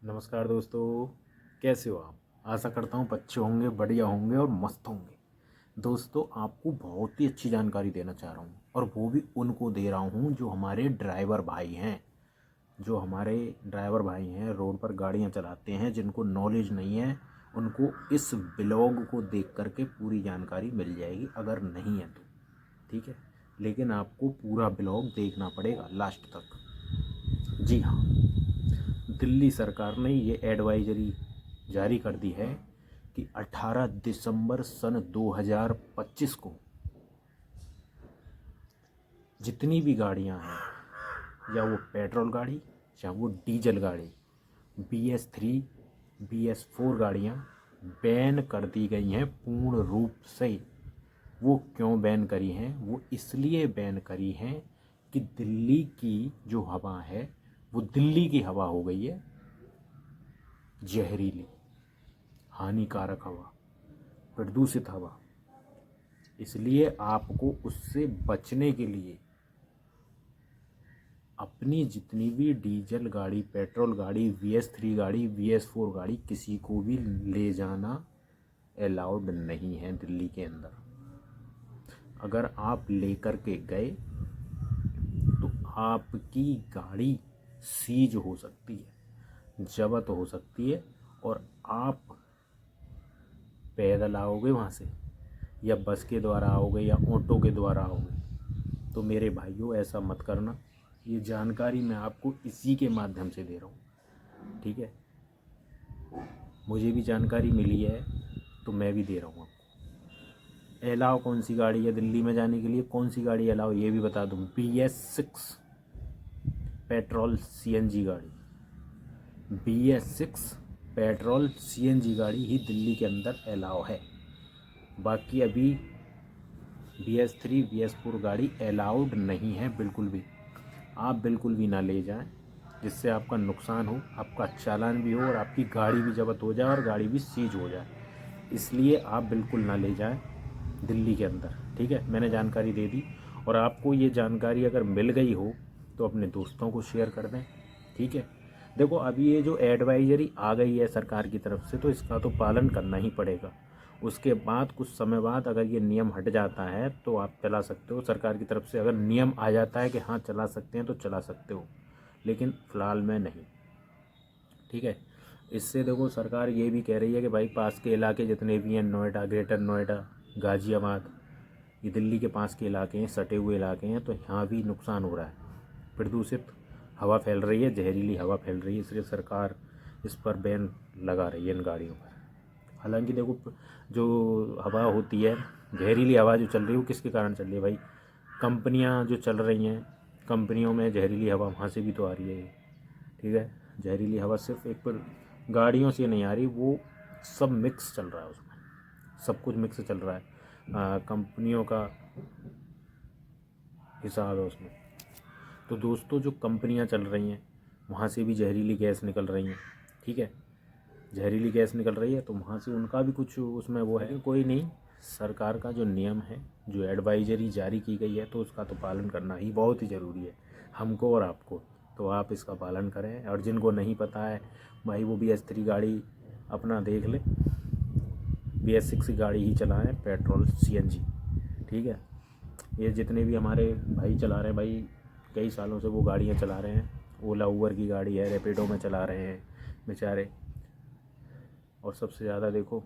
नमस्कार दोस्तों, कैसे हो आप। आशा करता हूँ अच्छे होंगे, बढ़िया होंगे और मस्त होंगे। दोस्तों, आपको बहुत ही अच्छी जानकारी देना चाह रहा हूँ और वो भी उनको दे रहा हूँ जो हमारे ड्राइवर भाई हैं। जो हमारे ड्राइवर भाई हैं, रोड पर गाड़ियाँ चलाते हैं, जिनको नॉलेज नहीं है, उनको इस ब्लॉग को देख करके पूरी जानकारी मिल जाएगी, अगर नहीं है तो। ठीक है, लेकिन आपको पूरा ब्लॉग देखना पड़ेगा लास्ट तक। जी हाँ, दिल्ली सरकार ने ये एडवाइजरी जारी कर दी है कि 18 दिसंबर सन 2025 को जितनी भी गाड़ियां हैं, या वो पेट्रोल गाड़ी या वो डीजल गाड़ी, BS3 BS4 गाड़ियां बैन कर दी गई हैं पूर्ण रूप से। वो क्यों बैन करी हैं? वो इसलिए बैन करी हैं कि दिल्ली की जो हवा है वो दिल्ली की हवा हो गई है जहरीली, हानिकारक हवा, प्रदूषित हवा। इसलिए आपको उससे बचने के लिए अपनी जितनी भी डीजल गाड़ी, पेट्रोल गाड़ी, BS3 गाड़ी, BS4 गाड़ी, किसी को भी ले जाना अलाउड नहीं है दिल्ली के अंदर। अगर आप लेकर के गए तो आपकी गाड़ी सीज हो सकती है, जब्त हो सकती है, और आप पैदल आओगे वहाँ से, या बस के द्वारा आओगे, या ऑटो के द्वारा आओगे। तो मेरे भाइयों, ऐसा मत करना। ये जानकारी मैं आपको इसी के माध्यम से दे रहा हूँ। ठीक है, मुझे भी जानकारी मिली है तो मैं भी दे रहा हूँ आपको। अलाउ कौन सी गाड़ी है दिल्ली में जाने के लिए, कौन सी गाड़ी अलाउ ये भी बता दूँ। BS6 पेट्रोल CNG गाड़ी, BS6 पेट्रोल CNG गाड़ी ही दिल्ली के अंदर अलाउ है। बाकी अभी BS3 BS4 गाड़ी अलाउड नहीं है बिल्कुल भी। आप बिल्कुल भी ना ले जाएं, जिससे आपका नुकसान हो, आपका चालान भी हो और आपकी गाड़ी भी जब्त हो जाए और गाड़ी भी सीज हो जाए। इसलिए आप बिल्कुल ना ले जाएं दिल्ली के अंदर। ठीक है, मैंने जानकारी दे दी, और आपको ये जानकारी अगर मिल गई हो तो अपने दोस्तों को शेयर कर दें। ठीक है, देखो, अभी ये जो एडवाइजरी आ गई है सरकार की तरफ से, तो इसका तो पालन करना ही पड़ेगा। उसके बाद कुछ समय बाद अगर ये नियम हट जाता है तो आप चला सकते हो। सरकार की तरफ से अगर नियम आ जाता है कि हाँ चला सकते हैं तो चला सकते हो, लेकिन फ़िलहाल में नहीं। ठीक है, इससे देखो, सरकार ये भी कह रही है कि भाई पास के इलाके जितने भी हैं, नोएडा, ग्रेटर नोएडा, गाज़ियाबाद, ये दिल्ली के पास के इलाके हैं, सटे हुए इलाके हैं, तो यहाँ भी नुकसान हो रहा है। प्रदूषित हवा फैल रही है, जहरीली हवा फैल रही है, इसलिए सरकार इस पर बैन लगा रही है इन गाड़ियों पर। हालांकि देखो, जो हवा होती है, जहरीली हवा जो चल रही है, वो किसके कारण चल रही है भाई? कंपनियां जो चल रही हैं, कंपनियों में जहरीली हवा वहाँ से भी तो आ रही है। ठीक है, जहरीली हवा सिर्फ एक पर गाड़ियों से नहीं आ रही, वो सब मिक्स चल रहा है, उसमें सब कुछ मिक्स चल रहा है। कंपनियों का हिसाब है उसमें। तो दोस्तों, जो कंपनियां चल रही हैं वहाँ से भी जहरीली गैस निकल रही हैं। ठीक है, जहरीली गैस निकल रही है, तो वहाँ से उनका भी कुछ उसमें वो है। लेकिन कोई नहीं, सरकार का जो नियम है, जो एडवाइजरी जारी की गई है, तो उसका तो पालन करना ही बहुत ही ज़रूरी है, हमको और आपको। तो आप इसका पालन करें, और जिनको नहीं पता है भाई, वो BS3 गाड़ी अपना देख ले, BS6 की गाड़ी ही चलाएं, पेट्रोल CNG। ठीक है, ये जितने भी हमारे भाई चला रहे हैं भाई, कई सालों से वो गाड़ियाँ चला रहे हैं। ओला उबर की गाड़ी है, रैपिडो में चला रहे हैं बेचारे। और सबसे ज़्यादा देखो,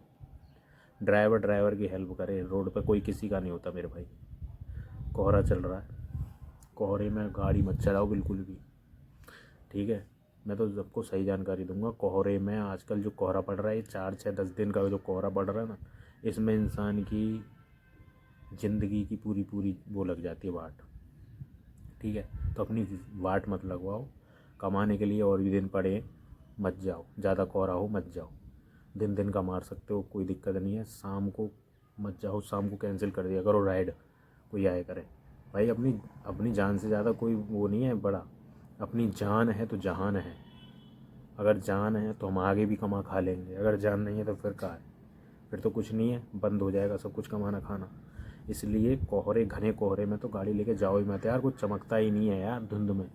ड्राइवर की हेल्प करे। रोड पर कोई किसी का नहीं होता मेरे भाई। कोहरा चल रहा है, कोहरे में गाड़ी मत चलाओ बिल्कुल भी। ठीक है, मैं तो सबको सही जानकारी दूंगा। कोहरे में आजकल जो कोहरा पड़ रहा है, 4 6 10 दिन का जो कोहरा पड़ रहा है ना, इसमें इंसान की ज़िंदगी की पूरी पूरी वो लग जाती है, वाट। ठीक है, तो अपनी वाट मत लगवाओ। कमाने के लिए और भी दिन पड़े, मत जाओ। ज़्यादा कोहरा हो मत जाओ। दिन दिन का मार सकते हो, कोई दिक्कत नहीं है। शाम को मत जाओ, शाम को कैंसिल कर दिया करो राइड, कोई आए करे। भाई, अपनी अपनी जान से ज़्यादा कोई वो नहीं है बड़ा। अपनी जान है तो जहान है। अगर जान है तो हम आगे भी कमा खा लेंगे, अगर जान नहीं है तो फिर क्या है? फिर तो कुछ नहीं है, बंद हो जाएगा सब कुछ कमाना खाना। इसलिए कोहरे, घने कोहरे में तो गाड़ी लेके जाओ ही मत यार। कुछ चमकता ही नहीं है यार धुंध में।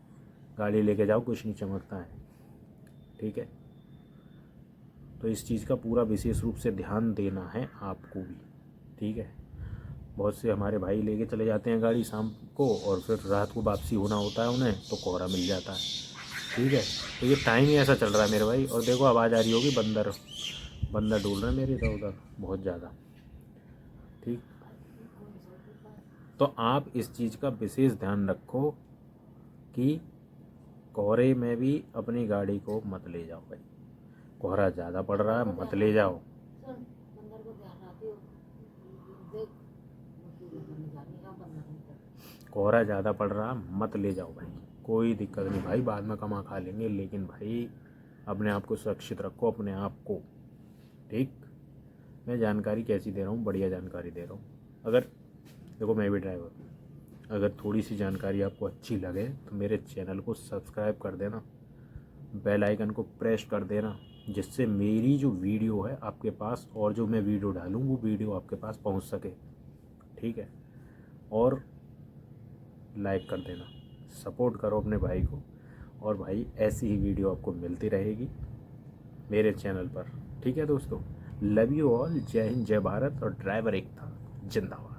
गाड़ी लेके जाओ, कुछ नहीं चमकता है। ठीक है, तो इस चीज़ का पूरा विशेष रूप से ध्यान देना है आपको भी, ठीक है। बहुत से हमारे भाई लेके चले जाते हैं गाड़ी शाम को और फिर रात को वापसी होना होता है उन्हें, तो कोहरा मिल जाता है, ठीक है। तो ये टाइम ही ऐसा चल रहा है मेरे भाई। और देखो आवाज़ आ रही होगी, बंदर डूल रहे हैं मेरे इधर उधर बहुत ज़्यादा, ठीक। तो आप इस चीज़ का विशेष ध्यान रखो कि कोहरे में भी अपनी गाड़ी को मत ले जाओ भाई। कोहरा ज़्यादा पड़ रहा है, मत ले जाओ। कोहरा ज़्यादा पड़ रहा मत ले जाओ भाई, कोई दिक्कत नहीं भाई, बाद में कमा खा लेंगे, लेकिन भाई अपने आप को सुरक्षित रखो, अपने आप को, ठीक। मैं जानकारी कैसी दे रहा हूँ, बढ़िया जानकारी दे रहा हूँ। अगर देखो मैं भी ड्राइवर हूँ, अगर थोड़ी सी जानकारी आपको अच्छी लगे तो मेरे चैनल को सब्सक्राइब कर देना, बेल आइकन को प्रेस कर देना, जिससे मेरी जो वीडियो है आपके पास, और जो मैं वीडियो डालूँ वो वीडियो आपके पास पहुँच सके, ठीक है। और लाइक कर देना, सपोर्ट करो अपने भाई को। और भाई ऐसी ही वीडियो आपको मिलती रहेगी मेरे चैनल पर, ठीक है दोस्तों। लव यू ऑल, जय हिंद, जय भारत, और ड्राइवर एकता जिंदाबाद।